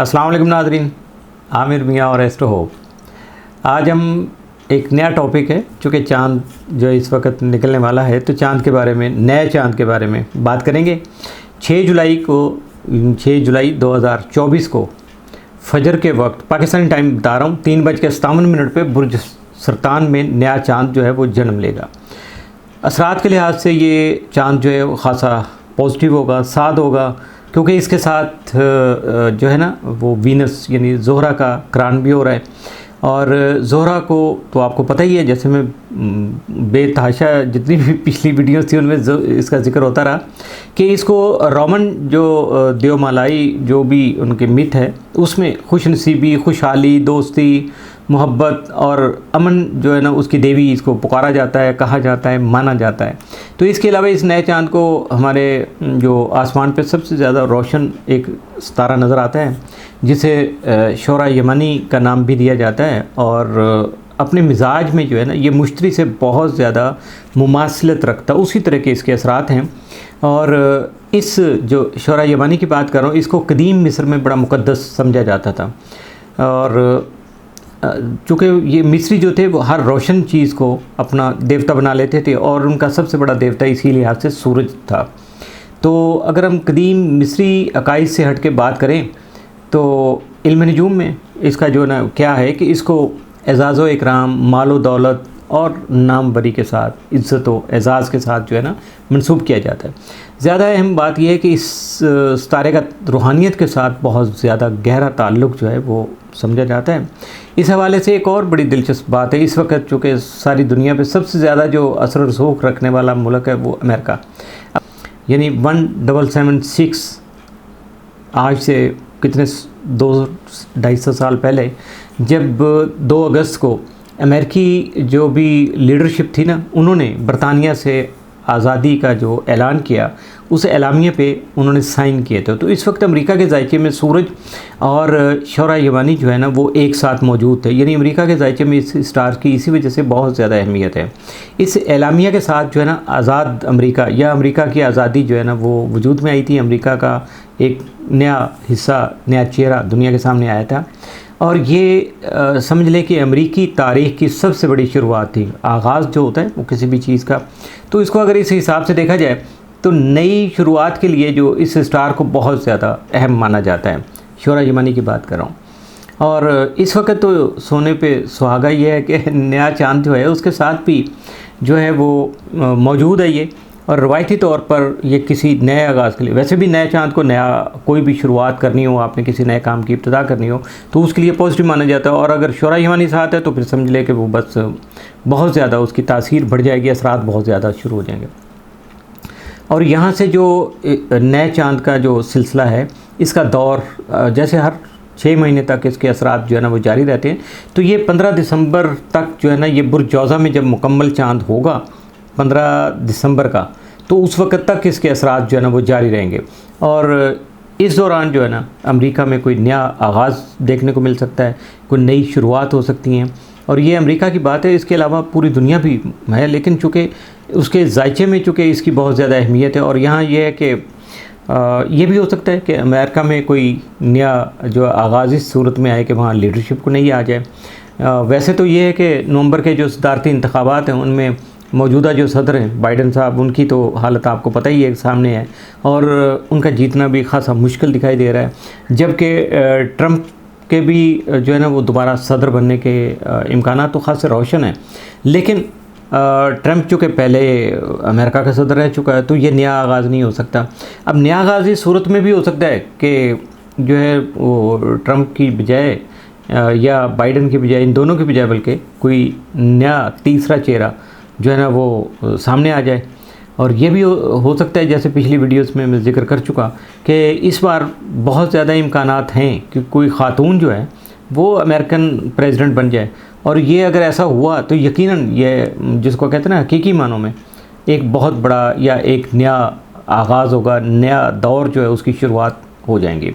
अस्सलाम वालेकुम नाज़रीन, आमिर मियाँ और एस्ट्रो होप। आज हम एक नया टॉपिक है, चूँकि चाँद जो इस वक्त निकलने वाला है तो चाँद के बारे में, नए चाँद के बारे में बात करेंगे। 6 जुलाई 2024 को फजर के वक्त पाकिस्तानी टाइम बता रहा हूँ 3:57 पे बुर्ज सरतान में नया चाँद जो है वो जन्म लेगा। असरात के लिहाज से ये चाँद जो है वो ख़ासा पॉजिटिव होगा, साद होगा, क्योंकि इसके साथ जो है ना वो वीनस यानी ज़ोहरा का क्रान भी हो रहा है। और ज़ोहरा को तो आपको पता ही है, जैसे मैं बेतहाशा जितनी भी पिछली वीडियोस थी उनमें इसका जिक्र होता रहा कि इसको रोमन जो देवमालाई जो भी उनके मिथ है उसमें खुशनसीबी, खुशहाली, दोस्ती, मोहब्बत और अमन जो है ना उसकी देवी इसको पुकारा जाता है, कहा जाता है, माना जाता है। तो इसके अलावा इस नए चाँद को हमारे जो आसमान पे सबसे ज़्यादा रोशन एक सितारा नज़र आता है, जिसे शोरा यमनी का नाम भी दिया जाता है। और अपने मिजाज में जो है ना ये मुश्तरी से बहुत ज़्यादा मुमासलत रखता, उसी तरह के इसके असरात हैं। और इस जो शोरा यमनी की बात कर रहा हूँ, इसको कदीम मिस्र में बड़ा मुक़द्दस समझा जाता था। और चूँकि ये मिस्री जो थे वो हर रोशन चीज़ को अपना देवता बना लेते थे और उनका सबसे बड़ा देवता इसी लिहाज से सूरज था। तो अगर हम कदीम मिस्री अकाइद से हट के बात करें तो इल्म नजूम में इसका जो ना क्या है कि इसको एज़ाज़ व इकराम, मालो दौलत और नामवरी के साथ, इज़्ज़त व एज़ाज़ के साथ जो है ना मंसूब किया जाता है। ज़्यादा अहम बात यह है कि इस सितारे का रूहानियत के साथ बहुत ज़्यादा गहरा ताल्लुक़ जो है वो समझा जाता है। इस हवाले से एक और बड़ी दिलचस्प बात है, इस वक्त चूँकि सारी दुनिया पे सबसे ज़्यादा जो असर रसूख रखने वाला मुल्क है वो अमेरिका, यानी 1776 आज से कितने 200-250 साल पहले जब 2 अगस्त को अमेरिकी जो भी लीडरशिप थी ना, उन्होंने बरतानिया से आज़ादी का जो ऐलान किया उस एलामिया पे उन्होंने साइन किए थे। तो इस वक्त अमेरिका के जायके में सूरज और शोरा यमानी जो है ना वो एक साथ मौजूद थे, यानी अमेरिका के जायके में इस स्टार की इसी वजह से बहुत ज़्यादा अहमियत है। इस एलामिया के साथ जो है ना आज़ाद अमेरिका या अमेरिका की आज़ादी जो है ना वो वजूद में आई थी। अमेरिका का एक नया हिस्सा, नया चेहरा दुनिया के सामने आया था। और ये समझ लें कि अमेरिकी तारीख़ की सबसे बड़ी शुरुआत थी, आगाज़ जो होता है वो किसी भी चीज़ का। तो इसको अगर इस हिसाब से देखा जाए तो नई शुरुआत के लिए जो इस स्टार को बहुत ज़्यादा अहम माना जाता है। शोरा यमनी की बात कर रहा हूँ। और इस वक्त तो सोने पे सुहागा ये है कि नया चाँद जो है उसके साथ भी जो है वो मौजूद है ये। और रवायती तौर पर ये किसी नए आगाज़ के लिए, वैसे भी नए चाँद को नया कोई भी शुरुआत करनी हो, आपने किसी नए काम की इब्तिदा करनी हो तो उसके लिए पॉजिटिव माना जाता है। और अगर शोरा यमनी साथ है तो फिर समझ ले कि वो बस बहुत ज़्यादा उसकी तासीर बढ़ जाएगी, असरात बहुत ज़्यादा शुरू हो जाएंगे। और यहाँ से जो नए चाँद का जो सिलसिला है इसका दौर जैसे हर 6 महीने तक इसके असरात जो है ना वो जारी रहते हैं। तो ये 15 दिसंबर तक जो है ना ये बुर्ज जौज़ा में जब मुकम्मल चाँद होगा 15 दिसंबर का, तो उस वक्त तक इसके असरात जो है ना वो जारी रहेंगे। और इस दौरान जो है ना अमेरिका में कोई नया आगाज़ देखने को मिल सकता है, कोई नई शुरुआत हो सकती हैं। और ये अमेरिका की बात है, इसके अलावा पूरी दुनिया भी है, लेकिन चूँकि उसके जायचे में चूँकि इसकी बहुत ज़्यादा अहमियत है। और यहाँ ये है कि ये भी हो सकता है कि अमेरिका में कोई नया जो आगाज़ इस सूरत में आए कि वहाँ लीडरशिप को नहीं आ जाए। वैसे तो ये है कि नवंबर के जो सदारती इंतखाबात हैं उनमें मौजूदा जो सदर हैं बाइडन साहब, उनकी तो हालत आपको पता ही है सामने है और उनका जीतना भी खासा मुश्किल दिखाई दे रहा है। जबकि ट्रंप के भी जो है ना वो दोबारा सदर बनने के इम्कान तो खासे रोशन हैं। लेकिन ट्रंप चूँकि पहले अमेरिका का सदर रह चुका है तो ये नया आगाज़ नहीं हो सकता। अब नया आगाज़ इस सूरत में भी हो सकता है कि जो है वो ट्रंप की बजाय या बाइडन की बजाय, इन दोनों की बजाय बल्कि कोई नया तीसरा चेहरा जो है ना वो सामने आ जाए। और ये भी हो सकता है, जैसे पिछली वीडियोस में मैं जिक्र कर चुका, कि इस बार बहुत ज़्यादा इम्कानात हैं कि कोई ख़ातून जो है वो अमेरिकन प्रेसिडेंट बन जाए। और ये अगर ऐसा हुआ तो यकीनन ये जिसको कहते हैं ना हकीकी मानों में एक बहुत बड़ा या एक नया आगाज़ होगा, नया दौर जो है उसकी शुरुआत हो जाएंगी।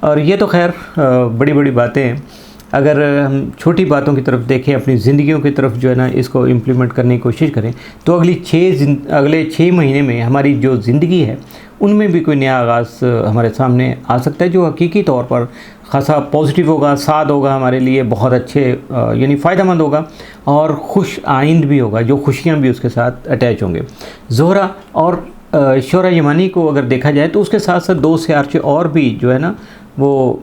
और ये तो खैर बड़ी बड़ी बातें हैं। अगर हम छोटी बातों की तरफ देखें, अपनी ज़िंदगियों की तरफ जो है ना इसको इम्प्लीमेंट करने की कोशिश करें तो अगले 6 महीने में हमारी जो ज़िंदगी है उनमें भी कोई नया आगाज़ हमारे सामने आ सकता है जो हकीकी तौर पर खासा पॉजिटिव होगा, साद होगा, हमारे लिए बहुत अच्छे यानी फ़ायदेमंद होगा और खुश आइंद भी होगा, जो खुशियाँ भी उसके साथ अटैच होंगे। ज़ोहरा और शोरा यमानी को अगर देखा जाए तो उसके साथ साथ 2 सियारे और भी जो है ना वो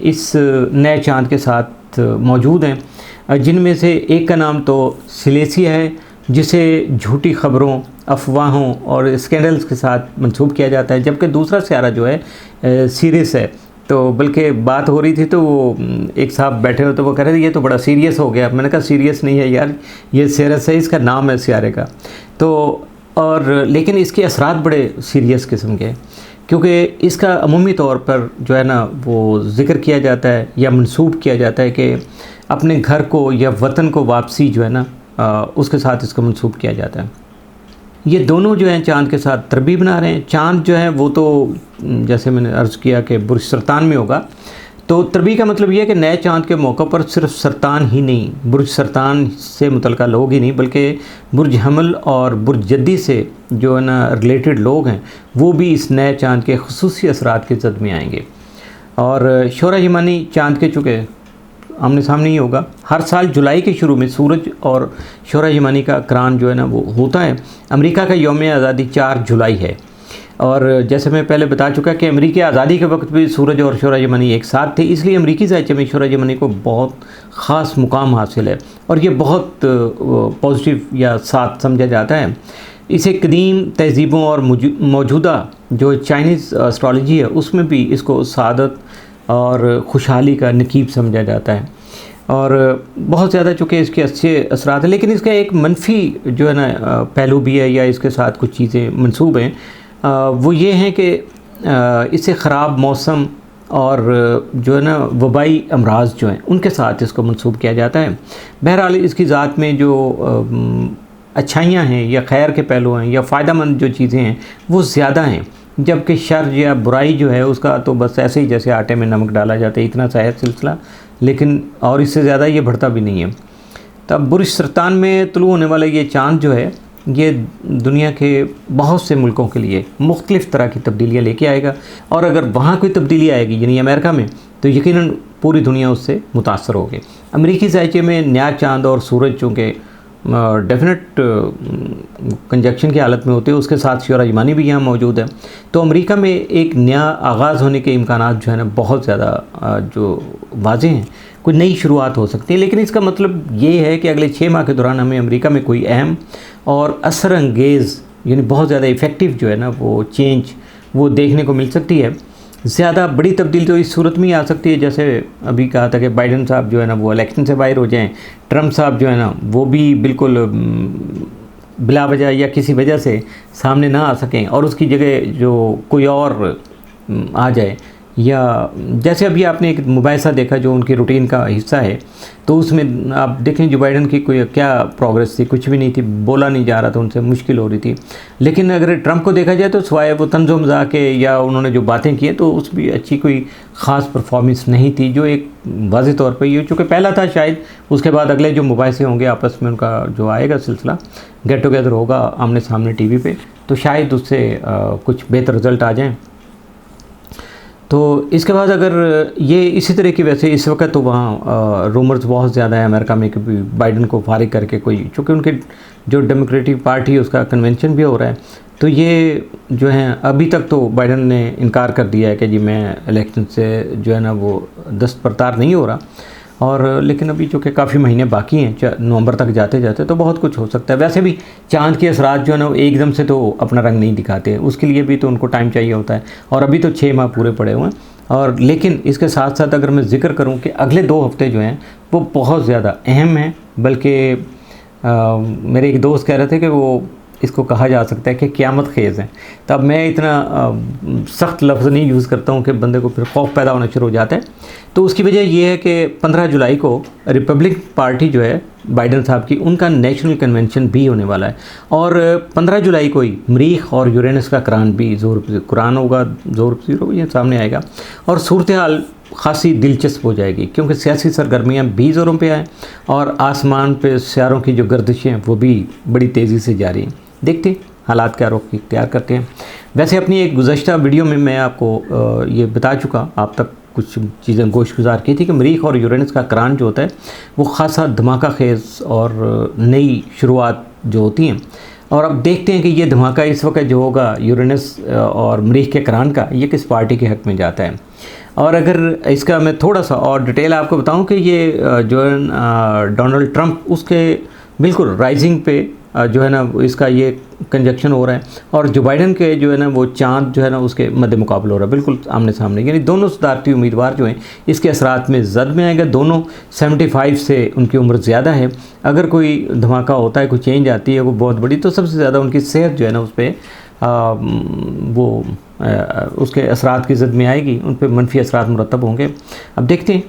इस नए चाँद के साथ मौजूद हैं, जिनमें से एक का नाम तो सिलेसिया है, जिसे झूठी खबरों, अफवाहों और स्कैंडल्स के साथ मंसूब किया जाता है, जबकि दूसरा सियारा जो है सीरियस है। तो बल्कि बात हो रही थी तो वो एक साहब बैठे हो तो वो कह रहे थे ये तो बड़ा सीरियस हो गया। मैंने कहा सीरियस नहीं है यार, ये सीरियस है, इसका नाम है सियारे का। तो और लेकिन इसके असरात बड़े सीरियस किस्म के, क्योंकि इसका अमूमी तौर पर जो है ना वो ज़िक्र किया जाता है या मंसूब किया जाता है कि अपने घर को या वतन को वापसी जो है ना उसके साथ इसको मंसूब किया जाता है। ये दोनों जो हैं चाँद के साथ तरबीब बना रहे हैं। चाँद जो है वो तो जैसे मैंने अर्ज़ किया कि बुर्ज सरतान में होगा, तो तरबी का मतलब ये है कि नए चाँद के मौके पर सिर्फ सरतान ही नहीं, बुर्ज सरतान से मुतल्लिक़ लोग ही नहीं, बल्कि बुर्ज हमल और बुर्ज जद्दी से जो है ना रिलेटेड लोग हैं वो भी इस नए चाँद के ख़ुसूसी असरात के ज़द में आएंगे। और शोरा यमानी चाँद के चूँकि आमने सामने ही होगा, हर साल जुलाई के शुरू में सूरज और शोरा यमानी का करान जो है ना वो होता है। अमेरिका का यौम आज़ादी 4 जुलाई है, और जैसे मैं पहले बता चुका कि अमेरिकी आज़ादी के वक्त भी सूरज और शोरा यमानी एक साथ थे, इसलिए अमेरिकी ज़ायचे में शोरा यमानी को बहुत ख़ास मुकाम हासिल है और ये बहुत पॉजिटिव या साथ समझा जाता है। इसे कदीम तहज़ीबों और मौजूदा जो चाइनीज़ एस्ट्रोलॉजी है उसमें भी इसको सादत और खुशहाली का नकीब समझा जाता है। और बहुत ज़्यादा चूँकि इसके अच्छे असरात हैं, लेकिन इसका एक मनफी जो है ना पहलू भी है या इसके साथ कुछ चीज़ें मंसूब हैं, वो ये हैं कि इससे ख़राब मौसम और जो है ना वबाई अमराज जो हैं उनके साथ इसको मंसूब किया जाता है। बहरहाल इसकी ज़ात में जो अच्छाइयाँ हैं या खैर के पहलू हैं या फ़ायदेमंद जो चीज़ें हैं वो ज़्यादा हैं, जबकि शर या बुराई जो है उसका तो बस ऐसे ही जैसे आटे में नमक डाला जाता है इतना सा है सिलसिला, लेकिन और इससे ज़्यादा ये बढ़ता भी नहीं है। तब बुर्ज सरतान में तुलू होने वाला ये चाँद जो है ये दुनिया के बहुत से मुल्कों के लिए मुख्तलिफ़ तरह की तब्दीलियाँ लेके आएगा, और अगर वहाँ कोई तब्दीली आएगी यानी अमेरिका में तो यकीनन पूरी दुनिया उससे मुतासर होगी। अमेरिकी ज़ायचे में नया चाँद और सूरज चूँकि डेफिनेट कंजक्शन की हालत में होते हैं, उसके साथ शोरा यमानी भी यहाँ मौजूद है, तो अमेरिका में एक नया आगाज़ होने के इम्कानात जो है ना बहुत ज़्यादा जो वाज़ेह हैं, कोई नई शुरुआत हो सकती है। लेकिन इसका मतलब ये है कि अगले 6 माह के दौरान हमें अमेरिका में कोई अहम और असर अंगेज़ यानी बहुत ज़्यादा इफ़ेक्टिव जो है ना वो चेंज वो देखने को मिल सकती है। ज़्यादा बड़ी तब्दीली तो इस सूरत में ही आ सकती है, जैसे अभी कहा था कि बाइडन साहब जो है ना वो इलेक्शन से बाहर हो जाएं, ट्रंप साहब जो है ना वो भी बिल्कुल बिला वजह या किसी वजह से सामने ना आ सकें और उसकी जगह जो कोई और आ जाए, या जैसे अभी आपने एक मुबाहिसा देखा जो उनकी रूटीन का हिस्सा है, तो उसमें आप देखें जो बाइडन की कोई क्या प्रोग्रेस थी, कुछ भी नहीं थी, बोला नहीं जा रहा था, उनसे मुश्किल हो रही थी। लेकिन अगर ट्रंप को देखा जाए तो सिवाय वो तंज़ो मज़ाक के या उन्होंने जो बातें की तो उस भी अच्छी कोई ख़ास परफॉर्मेंस नहीं थी, जो एक वाज़ेह तौर पर ये चूँकि पहला था, शायद उसके बाद अगले जो मुबाहिसे होंगे आपस में उनका जो आएगा सिलसिला गेट टुगेदर होगा आमने सामने टीवी पे, तो शायद उससे कुछ बेहतर रिज़ल्ट आ जाएँ। तो इसके बाद अगर ये इसी तरह की, वैसे इस वक्त तो वहाँ रूमर्स बहुत ज़्यादा है अमेरिका में कि बाइडन को फारिग करके कोई, चूँकि उनके जो डेमोक्रेटिक पार्टी है उसका कन्वेंशन भी हो रहा है, तो ये जो है अभी तक तो बाइडन ने इनकार कर दिया है कि जी मैं इलेक्शन से जो है ना वो दस्तबरदार नहीं हो रहा। और लेकिन अभी चूँकि काफ़ी महीने बाकी हैं नवंबर तक जाते जाते, तो बहुत कुछ हो सकता है। वैसे भी चाँद के असरात जो है ना एकदम से तो अपना रंग नहीं दिखाते, उसके लिए भी तो उनको टाइम चाहिए होता है, और अभी तो 6 माह पूरे पड़े हुए हैं। और लेकिन इसके साथ साथ अगर मैं ज़िक्र करूं कि अगले 2 हफ्ते जो हैं वो बहुत ज़्यादा अहम हैं, बल्कि मेरे एक दोस्त कह रहे थे कि वो इसको कहा जा सकता है कि क़यामत ख़ेज़ हैं। तब मैं इतना सख्त लफ्ज़ नहीं यूज़ करता हूँ कि बंदे को फिर खौफ पैदा होना शुरू हो जाता है। तो उसकी वजह ये है कि 15 जुलाई को रिपब्लिक पार्टी जो है बाइडन साहब की, उनका नेशनल कन्वेंशन भी होने वाला है, और 15 जुलाई को ही मरीख और यूरेनस का करान भी कुरान होगा, ज़ोर ज़ीरो ये सामने आएगा, और सूरत हाल ख़ासी दिलचस्प हो जाएगी, क्योंकि सियासी सरगर्मियाँ भी ज़ोरों पे आएँ और आसमान पे सियारों की जो गर्दिशें हैं वो भी बड़ी तेज़ी से जारी हैं। देखते हैं हालात क्या रुख इख्तियार करते हैं। वैसे अपनी एक गुज़श्ता वीडियो में मैं आपको ये बता चुका, आप तक कुछ चीज़ें गोशगुजार की थी कि मरीख और यूरेनस का करान जो होता है वो ख़ासा धमाका खेज़ और नई शुरुआत जो होती हैं। और अब देखते हैं कि ये धमाका इस वक्त जो होगा यूरेनस और मरीख के करान का, ये किस पार्टी के हक़ में जाता है। और अगर इसका मैं थोड़ा सा और डिटेल आपको बताऊं कि ये जो है डोनाल्ड ट्रंप उसके बिल्कुल राइजिंग पे जो है ना इसका ये कंजक्शन हो रहा है, और जो बाइडन के जो है ना वो चांद जो है ना उसके मद्दे मुकाबला हो रहा है बिल्कुल आमने सामने। यानी दोनों सदारती उम्मीदवार जो हैं इसके असरात में जद में आएगा। दोनों 75 से उनकी उम्र ज़्यादा है। अगर कोई धमाका होता है, कोई चेंज आती है वो बहुत बड़ी, तो सबसे ज़्यादा उनकी सेहत जो है ना उस पर उसके असरात की जद में आएगी, उन पर मनफी असरात मुरतब होंगे। अब देखते हैं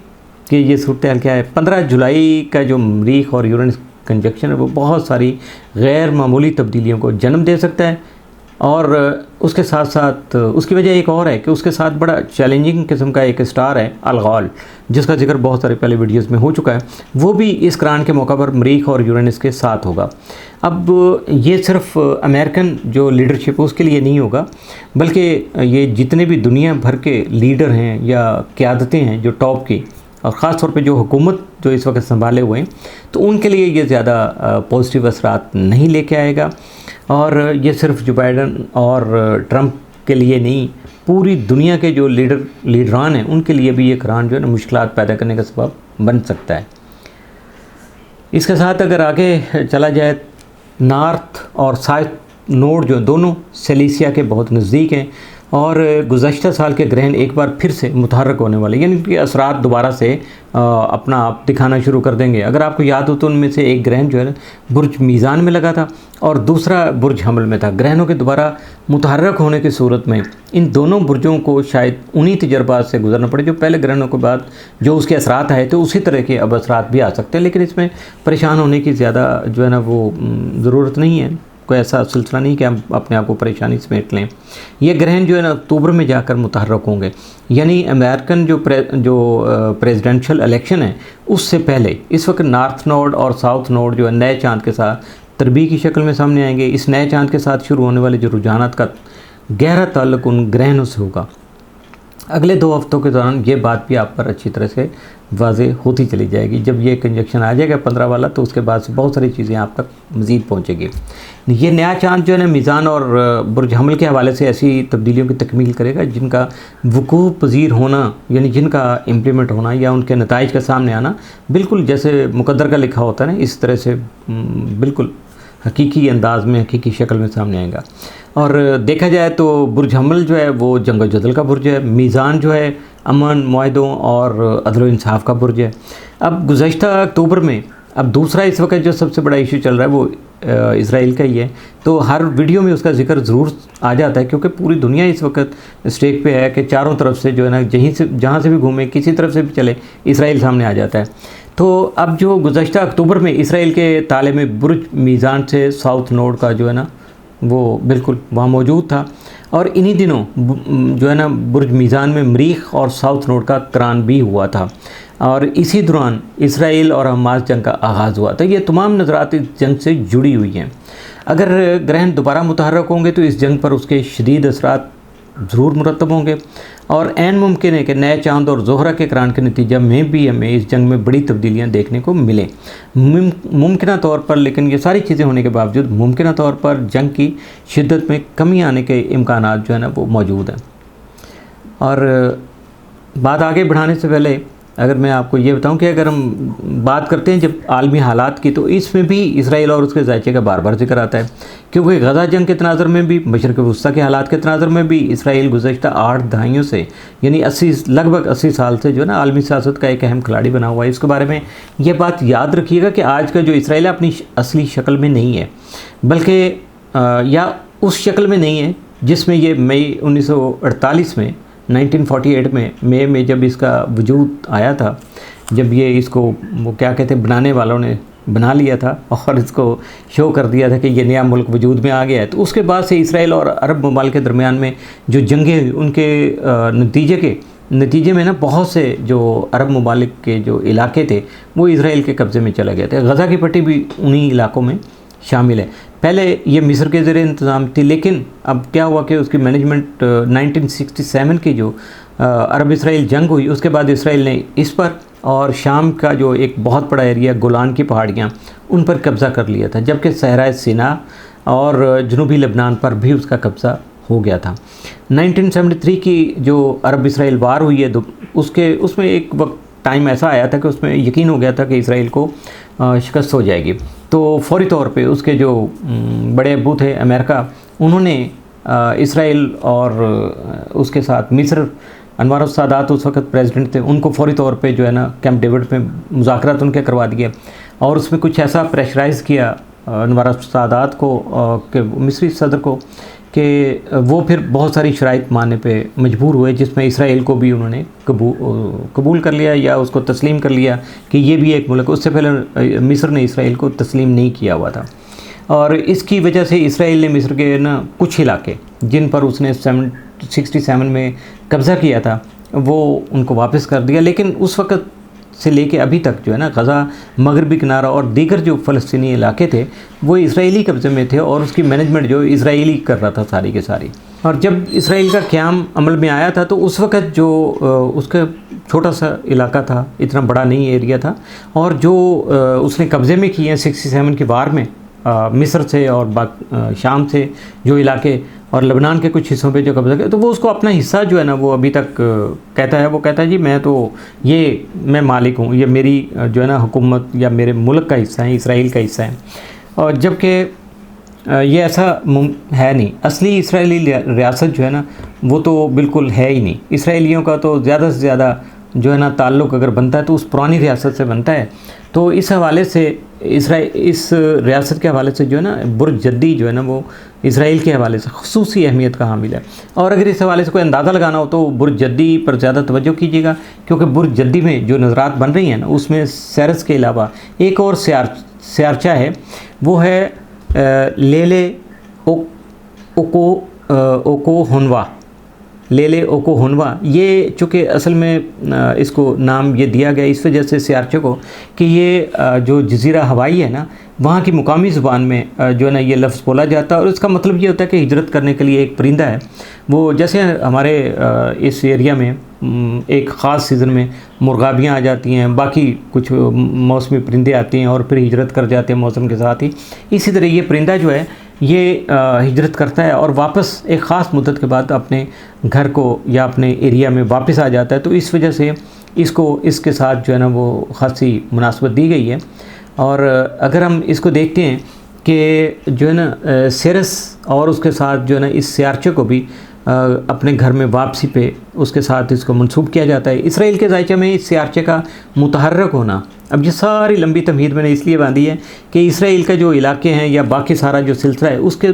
कि ये सूरत हाल क्या है। 15 जुलाई का जो मरीख और यूरेनस कंजक्शन है वो बहुत सारी गैर मामूली तब्दीलियों को जन्म दे सकता है, और उसके साथ साथ उसकी वजह एक और है कि उसके साथ बड़ा चैलेंजिंग किस्म का एक स्टार है अलगाल, जिसका जिक्र बहुत सारे पहले वीडियोस में हो चुका है। वो भी इस करान के मौका पर मरीख और यूरेनस के साथ होगा। अब ये सिर्फ अमेरिकन जो लीडरशिप उसके लिए नहीं होगा, बल्कि ये जितने भी दुनिया भर के लीडर हैं या क़यादतें हैं जो टॉप की, और ख़ास तौर पे जो हुकूमत जो इस वक्त संभाले हुए हैं, तो उनके लिए ये ज़्यादा पॉजिटिव असरात नहीं लेके आएगा। और ये सिर्फ जो बाइडन और ट्रंप के लिए नहीं, पूरी दुनिया के जो लीडरान हैं उनके लिए भी ये करान जो है ना मुश्किलात पैदा करने का सबब बन सकता है। इसके साथ अगर आगे चला जाए, नॉर्थ और साउथ नोड जो दोनों सेलेसिया के बहुत नज़दीक हैं, और गुज़श्ता साल के ग्रहण एक बार फिर से मुतहर्रक होने वाले, यानी कि असरात दोबारा से अपना आप दिखाना शुरू कर देंगे। अगर आपको याद हो तो उनमें से एक ग्रहण जो है बुर्ज मीज़ान में लगा था और दूसरा बुर्ज हमल में था। ग्रहणों के दोबारा मुतहर्रक होने की सूरत में इन दोनों बुर्जों को शायद उन्हीं तजर्बात से गुजरना पड़े जो पहले ग्रहणों के बाद जो उसके असरात आए, तो उसी तरह के अब असरात भी आ सकते हैं। लेकिन इसमें परेशान होने की ज़्यादा जो है ना वो ज़रूरत नहीं है, कोई ऐसा सिलसिला नहीं कि हम अपने आप को परेशानी समेट लें। ये ग्रहण जो है ना अक्टूबर में जाकर मुतहर्रक होंगे, यानी अमेरिकन जो प्रेसिडेंशियल इलेक्शन है उससे पहले। इस वक्त नॉर्थ नोड और साउथ नोड जो है नए चांद के साथ तरबी की शक्ल में सामने आएंगे। इस नए चांद के साथ शुरू होने वाले जो रुझानात का गहरा ताल्लुक उन ग्रहणों से होगा। अगले 2 हफ्तों के दौरान ये बात भी आप पर अच्छी तरह से वाज़ेह होती चली जाएगी। जब ये कंजक्शन आ जाएगा 15 वाला, तो उसके बाद से बहुत सारी चीज़ें आप तक मज़ीद पहुँचेगी। ये नया चांद जो है ना मीज़ान और बुर्ज हमल के हवाले से ऐसी तब्दीलियों की तकमील करेगा जिनका वकूफ़ पज़ीर होना, यानी जिनका इम्प्लीमेंट होना या उनके नताइज का सामने आना बिल्कुल जैसे मुकद्दर का लिखा होता है ना, इस तरह से बिल्कुल हकीकी अंदाज में, हकीकी शक्ल में सामने आएगा। और देखा जाए तो बुर्ज हमल जो है वो जंग जदल का बुर्ज है, मीज़ान जो है अमन मुआहदों और अदल इंसाफ का बुर्ज है। अब गुज़श्ता अक्टूबर में अब दूसरा इस वक्त जो सबसे बड़ा इशू चल रहा है वो इसराइल का ही है, तो हर वीडियो में उसका जिक्र ज़रूर आ जाता है, क्योंकि पूरी दुनिया इस वक्त स्टेक पे है कि चारों तरफ से जो है ना जहाँ से भी घूमे, किसी तरफ से भी चले, इसराइल सामने आ जाता है। तो अब जो गुज़श्ता अक्टूबर में इसराइल के ताले में बुर्ज मीज़ान से साउथ नोड का जो है ना वो बिल्कुल वहाँ मौजूद था, और इन्हीं दिनों जो है ना बुर्ज मीज़ान में मरीख और साउथ नोड का करान भी हुआ था, और इसी दौरान इसराइल और हमास जंग का आगाज़ हुआ था। ये तमाम नज़रात इस जंग से जुड़ी हुई हैं। अगर ग्रहण दोबारा मुतहर्रक होंगे तो इस जंग पर उसके शदीद असरात ज़रूर मुरतब होंगे, और ऐन मुमकिन है कि नए चांद और ज़ोहरा के करान के नतीजा में भी हमें इस जंग में बड़ी तब्दीलियां देखने को मिलें मुमकिन तौर पर। लेकिन ये सारी चीज़ें होने के बावजूद मुमकिन तौर पर जंग की शिद्दत में कमी आने के इम्कानात जो है ना वो मौजूद हैं। और बात आगे बढ़ाने से पहले अगर मैं आपको ये बताऊं कि अगर हम बात करते हैं जब आलमी हालात की, तो इसमें भी इसराइल और उसके ज़ायचे का बार बार जिक्र आता है, क्योंकि गज़ा जंग के तनाज़ुर में भी, मशरिक़ वस्ता के हालात के तनाज़ुर में भी इसराइल गुज़श्ता 8 दहाइयों से, यानी लगभग 80 साल से जो है ना आलमी सियासत का एक अहम खिलाड़ी बना हुआ है। इसके बारे में यह बात याद रखिएगा कि आज का जो इसराइल अपनी असली शक्ल में नहीं है, बल्कि या उस शक्ल में नहीं है जिसमें ये मई 1948 में 1948 में मई में जब इसका वजूद आया था, जब ये इसको वो क्या कहते हैं बनाने वालों ने बना लिया था और इसको शो कर दिया था कि ये नया मुल्क वजूद में आ गया है। तो उसके बाद से इसराइल और अरब ममालिक के दरमियान में जो जंगें हुई, उनके नतीजे में ना बहुत से जो अरब ममालिक के जो इलाके थे वो इसराइल के कब्ज़े में चले गए थे। गज़ा की पट्टी भी उन्हीं इलाकों में शामिल है। पहले ये मिस्र के ज़रिए इंतज़ाम थी, लेकिन अब क्या हुआ कि उसकी मैनेजमेंट 1967 की जो अरब इसराइल जंग हुई, उसके बाद इसराइल ने इस पर और शाम का जो एक बहुत बड़ा एरिया गोलान की पहाड़ियाँ, उन पर कब्ज़ा कर लिया था, जबकि सहरा सिना और जनूबी लेबनान पर भी उसका कब्ज़ा हो गया था। 1973 की जो अरब इसराइल वार हुई है, उसमें एक वक्त टाइम ऐसा आया था कि उसमें यकीन हो गया था कि इसराइल को शिकस्त हो जाएगी। तो फौरी तौर पे उसके जो बड़े अब्बू थे अमेरिका, उन्होंने इसराइल और उसके साथ मिस्र, अनवर सादात उस वक्त प्रेसिडेंट थे, उनको फौरी तौर पे जो है ना कैंप डेविड में मुज़ाकरात उनके करवा दिए और उसमें कुछ ऐसा प्रेशराइज़ किया अनवर सादात को कि मिस्री सदर को कि वो फिर बहुत सारी शराइत मानने पे मजबूर हुए, जिसमें इसराइल को भी उन्होंने कबूल कर लिया या उसको तस्लीम कर लिया कि ये भी एक मुल्क। उससे पहले मिस्र ने इसराइल को तस्लीम नहीं किया हुआ था और इसकी वजह से इसराइल ने मिस्र के ना कुछ इलाके जिन पर उसने 67 में कब्ज़ा किया था वो उनको वापस कर दिया। लेकिन उस वक़्त से लेके अभी तक जो है ना गज़ा, मगरबी किनारा और दीगर जो फ़लस्तीनी इलाके थे वो इसराइली कब्ज़े में थे और उसकी मैनेजमेंट जो इसराइली कर रहा था सारी के सारी। और जब इसराइल का क़याम अमल में आया था तो उस वक़्त जो उसका छोटा सा इलाका था, इतना बड़ा नहीं एरिया था, और जो उसने कब्ज़े में किए हैं 67 की वार में मिस्र से और शाम से जो इलाके और लेबनान के कुछ हिस्सों पे जो कब्ज़ा किया, तो वो उसको अपना हिस्सा जो है ना वो अभी तक कहता है। वो कहता है जी मैं मालिक हूँ, ये मेरी जो है ना हुकूमत या मेरे मुल्क का हिस्सा है, इसराइल का हिस्सा है। और जबकि ये ऐसा है नहीं। असली इसराइली रियासत जो है ना वो तो बिल्कुल है ही नहीं। इसराइलियों का तो ज़्यादा से ज़्यादा जो है ना ताल्लुक़ अगर बनता है तो उस पुरानी रियासत से बनता है। तो इस हवाले से इस रियासत के हवाले से जो है ना बुर्ज जद्दी जो है ना वो इसराइल के हवाले से ख़ुसूसी अहमियत का हामिल है। और अगर इस हवाले से कोई अंदाज़ा लगाना हो तो बुर्ज जद्दी पर ज़्यादा तवज्जो कीजिएगा, क्योंकि बुर्ज जद्दी में जो नज़रात बन रही हैं ना उसमें सेरस के अलावा एक और सियारचा है, वो है लेले ओकोहुनवा। लेले ओकोहुनवा, ये चूँकि असल में इसको नाम ये दिया गया इस वजह से सियारचे को कि ये जो जज़ीरा हवाई है ना वहाँ की मुकामी ज़ुबान में जो है ना ये लफ्ज़ बोला जाता है और इसका मतलब ये होता है कि हिजरत करने के लिए एक परिंदा है। वो जैसे हमारे इस एरिया में एक ख़ास सीज़न में मुर्गाबियाँ आ जाती हैं, बाकी कुछ मौसमी परिंदे आते हैं और फिर हिजरत कर जाते हैं मौसम के साथ ही, इसी तरह ये परिंदा जो है ये हिजरत करता है और वापस एक ख़ास मुद्दत के बाद अपने घर को या अपने एरिया में वापस आ जाता है। तो इस वजह से इसको इसके साथ जो है ना वो ख़ासी मुनासबत दी गई है। और अगर हम इसको देखते हैं कि जो है ना सेरस और उसके साथ जो है ना इस सियारचे को भी अपने घर में वापसी पे उसके साथ इसको मंसूब किया जाता है। इसराइल के ज़ायचे में इस सियारचे का मुतहर्रक होना, अब ये सारी लंबी तमहीद मैंने इसलिए बांधी है कि इसराइल का जो इलाके हैं या बाकी सारा जो सिलसिला है उसके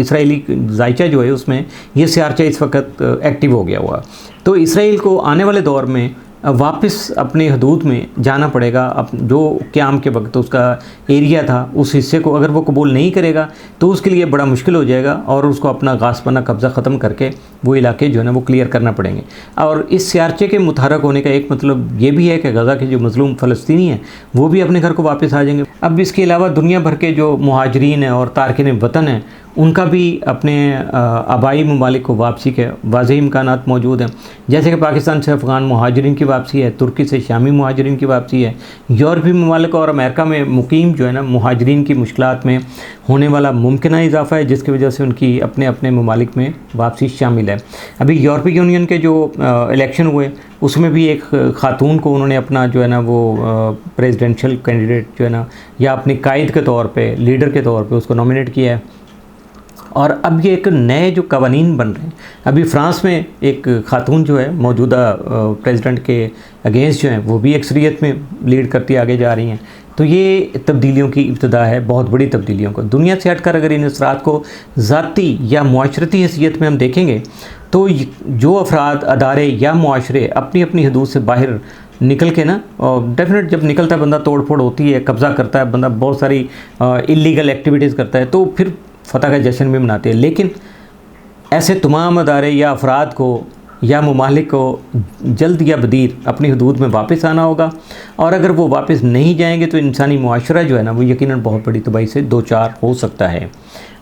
इसराइली ज़ायचा जो है उसमें ये सियारचा इस वक्त एक्टिव हो गया हुआ। तो इसराइल को आने वाले दौर में वापस अपने हदूद में जाना पड़ेगा। अब जो क़याम के वक्त उसका एरिया था उस हिस्से को अगर वो कबूल नहीं करेगा तो उसके लिए बड़ा मुश्किल हो जाएगा और उसको अपना गासपना कब्ज़ा ख़त्म करके वो इलाके जो है ना वो क्लियर करना पड़ेंगे। और इस सियारचे के मुतहरक होने का एक मतलब ये भी है कि गज़ा के जो मज़लूम फ़लस्तीनी हैं वो भी अपने घर को वापस आ जाएंगे। अब इसके अलावा दुनिया भर के जो मुहाजिरीन हैं और तारकिन वतन हैं उनका भी अपने आबाई ममालिक को वापसी के वाज़ेह इम्कानात मौजूद हैं। जैसे कि पाकिस्तान से अफ़गान मुहाजिरीन की वापसी है, तुर्की से शामी मुहाजिरीन की वापसी है, यूरोपीय ममालिक और अमेरिका में मुकीम जो है ना मुहाजिरीन की मुश्किलात में होने वाला मुमकिना इजाफ़ा है जिसकी वजह से उनकी अपने अपने ममालिक में वापसी शामिल है। अभी यूरोपीय यूनियन के जो इलेक्शन हुए उसमें भी एक ख़ातून को उन्होंने अपना जो है ना वो प्रेसिडेंशियल कैंडिडेट जो है ना या अपने कायद के तौर पर, लीडर के तौर पर उसको नॉमिनेट किया है। और अब ये एक नए जो कवानीन बन रहे हैं, अभी फ्रांस में एक खातून जो है मौजूदा प्रेसिडेंट के अगेंस्ट जो है वो भी अक्सरियत में लीड करती आगे जा रही हैं। तो ये तब्दीलियों की इब्तिदा है, बहुत बड़ी तब्दीलियों को। दुनिया से हटकर अगर इन असरात को ज़ाती या मुआशरती हैसियत में हम देखेंगे तो जो अफराद, अदारे या मुआशरे अपनी अपनी हदूद से बाहर निकल के ना, और डेफिनेट जब निकलता है बंदा तोड़ फोड़ होती है, कब्ज़ा करता है बंदा, बहुत सारी इलीगल एक्टिविटीज़ करता है, तो फिर फ़तह का जश्न भी मनाते हैं। लेकिन ऐसे तमाम अदारे या अफराद को या ममालिक को जल्द या बदीर अपनी हदूद में वापस आना होगा, और अगर वो वापस नहीं जाएंगे तो इंसानी मुआशरा जो है ना वो यकीनन बहुत बड़ी तबाही से दो चार हो सकता है।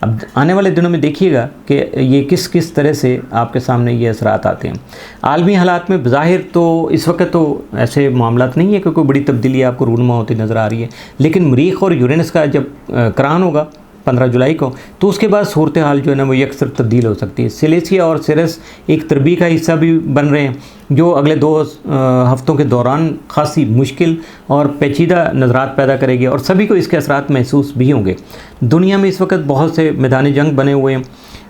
अब आने वाले दिनों में देखिएगा कि ये किस किस तरह से आपके सामने ये असरात आते हैं। आलमी हालात में बज़ाहिर तो इस वक्त तो ऐसे मामलात नहीं है कि कोई बड़ी तब्दीली आपको रूनुमा होती नज़र आ रही है, लेकिन मरीख और यूरेनस का जब करान होगा 15 जुलाई को, तो उसके बाद सूरत हाल जो है ना वो यकसर तब्दील हो सकती है। सिलेसिया और सिरस एक तरबी का हिस्सा भी बन रहे हैं, जो अगले 2 हफ्तों के दौरान खासी मुश्किल और पेचीदा नज़रात पैदा करेगी, और सभी को इसके असरात महसूस भी होंगे। दुनिया में इस वक्त बहुत से मैदान जंग बने हुए हैं,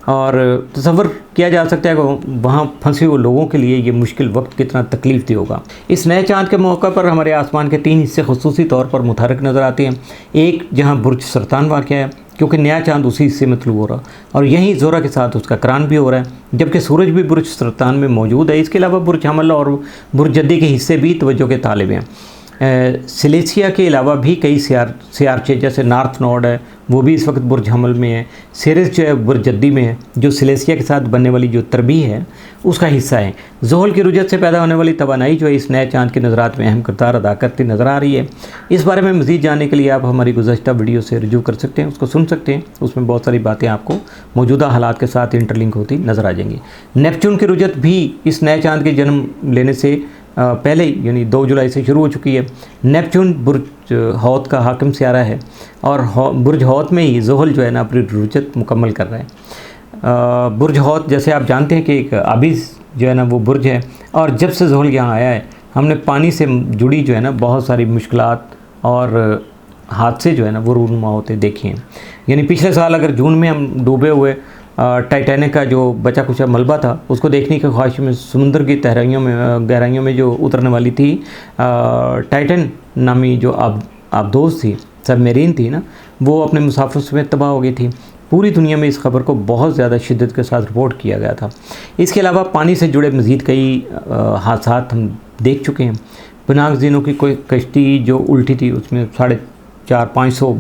और तसव्वुर किया जा सकता है कि वहाँ फंसे हुए लोगों के लिए ये मुश्किल वक्त कितना तकलीफ देह होगा। इस नए चाँद के मौका पर हमारे आसमान के 3 हिस्से खुसूसी तौर पर मुतहरक नज़र आते हैं। एक जहाँ बुर्ज सरतान वाक़या है, क्योंकि नया चाँद उसी हिस्से में तलू हो रहा, और यहीं ज़ोरा के साथ उसका करान भी हो रहा है, जबकि सूरज भी बुर्ज सरतान में मौजूद है। इसके अलावा बुर्ज हमल और बुर्ज जद्दी के हिस्से भी तवज्जो के तालिब हैं। सिलेसिया के अलावा भी कई सियारचे जैसे नॉर्थ नोड है, वो भी इस वक्त बुर्ज हमल में है। सिरस जो है बुर्ज जद्दी में है, जो सिलेसिया के साथ बनने वाली जो तरबी है उसका हिस्सा है। ज़ोहल की रुजत से पैदा होने वाली तवानाई जो है इस नए चाँद के नज़रात में अहम किरदार अदा करती नज़र आ रही है। इस बारे में मज़ीद जानने के लिए आप हमारी गुज़श्ता वीडियो से रुजू कर सकते हैं, उसको सुन सकते हैं। उसमें बहुत सारी बातें आपको मौजूदा हालात के साथ इंटरलिंक होती नज़र आ जाएंगी। नेपच्यून की रुजत भी इस नए चाँद के जन्म लेने से पहले यानी 2 जुलाई से शुरू हो चुकी है। नेपच्यून बुर्ज हौत का हाकिम सियारा है, और बुर्ज हौत में ही ज़ोहल जो है ना अपनी रुजत मुकम्मल कर रहा है। बुर्ज हौत जैसे आप जानते हैं कि एक आबिज़ जो है ना वो बुर्ज है, और जब से ज़ोहल यहाँ आया है हमने पानी से जुड़ी जो है ना बहुत सारी मुश्किलात और हादसे जो है ना वो रूनुमा होते देखे हैं। यानी पिछले साल अगर जून में हम डूबे हुए टाइटैनिक का जो बचा कुचा मलबा था उसको देखने की ख्वाहिश में समुद्र की गहराइयों में जो उतरने वाली थी टाइटन नामी जो आबदोज़ थी, सबमरीन थी ना, वो अपने मुसाफिर समेत तबाह हो गई थी। पूरी दुनिया में इस खबर को बहुत ज़्यादा शिद्दत के साथ रिपोर्ट किया गया था। इसके अलावा पानी से जुड़े मज़ीद कई हादसात हम देख चुके हैं। बनागज़ीनों की कोई कश्ती जो उल्टी थी उसमें 450-500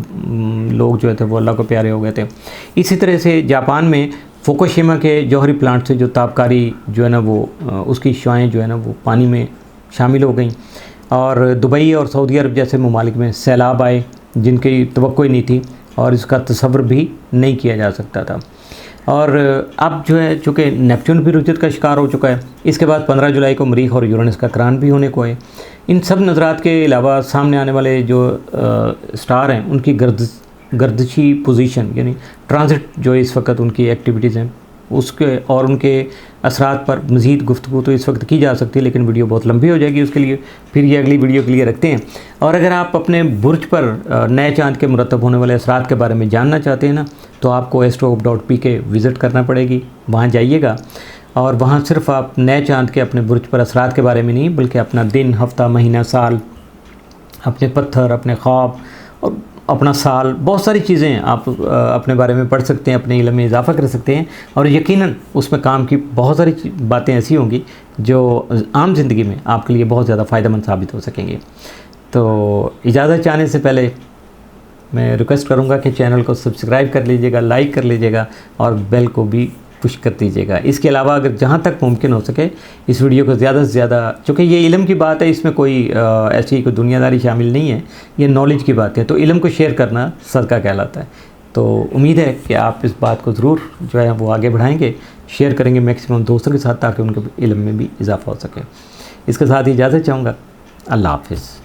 लोग जो थे वो अल्लाह को प्यारे हो गए थे। इसी तरह से जापान में फुकुशिमा के जौहरी प्लांट से जो ताबकारी जो है ना वो उसकी शुआएँ जो है ना वो पानी में शामिल हो गई, और दुबई और सऊदी अरब जैसे ममालिक में सैलाब आए जिनकी तवक्को ही नहीं थी और इसका तसव्वुर भी नहीं किया जा सकता था। और अब जो है चूँकि नेपच्यून भी रुजत का शिकार हो चुका है, इसके बाद 15 जुलाई को मरीख और यूरेनस का करान भी होने को है। इन सब नज़रात के अलावा सामने आने वाले जो स्टार हैं उनकी गर्दिशी पोजीशन यानी ट्रांजिट जो इस वक्त उनकी एक्टिविटीज़ हैं उसके और उनके असरात पर मज़ीद गुफ्तगू तो इस वक्त की जा सकती है, लेकिन वीडियो बहुत लंबी हो जाएगी, उसके लिए फिर ये अगली वीडियो के लिए रखते हैं। और अगर आप अपने बुर्ज पर नए चाँद के मुरतब होने वाले असरात के बारे में जानना चाहते हैं ना, तो आपको astrohope.pk विज़िट करना पड़ेगी। वहाँ जाइएगा और वहाँ सिर्फ आप नए चाँद के अपने बुर्ज पर असरात के बारे में नहीं बल्कि अपना दिन, हफ्ता, महीना, साल, अपने पत्थर, अपने ख्वाब और अपना साल, बहुत सारी चीज़ें आप अपने बारे में पढ़ सकते हैं, अपने इल्म में इजाफ़ा कर सकते हैं, और यकीनन उसमें काम की बहुत सारी बातें ऐसी होंगी जो आम ज़िंदगी में आपके लिए बहुत ज़्यादा फ़ायदेमंद साबित हो सकेंगे। तो इजाज़त चाहने से पहले मैं रिक्वेस्ट करूँगा कि चैनल को सब्सक्राइब कर लीजिएगा, लाइक कर लीजिएगा और बेल को भी पुश कर दीजिएगा। इसके अलावा अगर जहाँ तक मुमकिन हो सके इस वीडियो को ज़्यादा से ज़्यादा, चूँकि ये इल्म की बात है, इसमें कोई ऐसी कोई दुनियादारी शामिल नहीं है, ये नॉलेज की बात है, तो इल्म को शेयर करना सदका कहलाता है। तो उम्मीद है कि आप इस बात को ज़रूर जो है वो आगे बढ़ाएंगे, शेयर करेंगे मैक्सिमम दोस्तों के साथ ताकि उनके इल्म में भी इजाफ़ा हो सके। इसके साथ ही इजाज़त चाहूँगा। अल्लाह हाफ़िज़।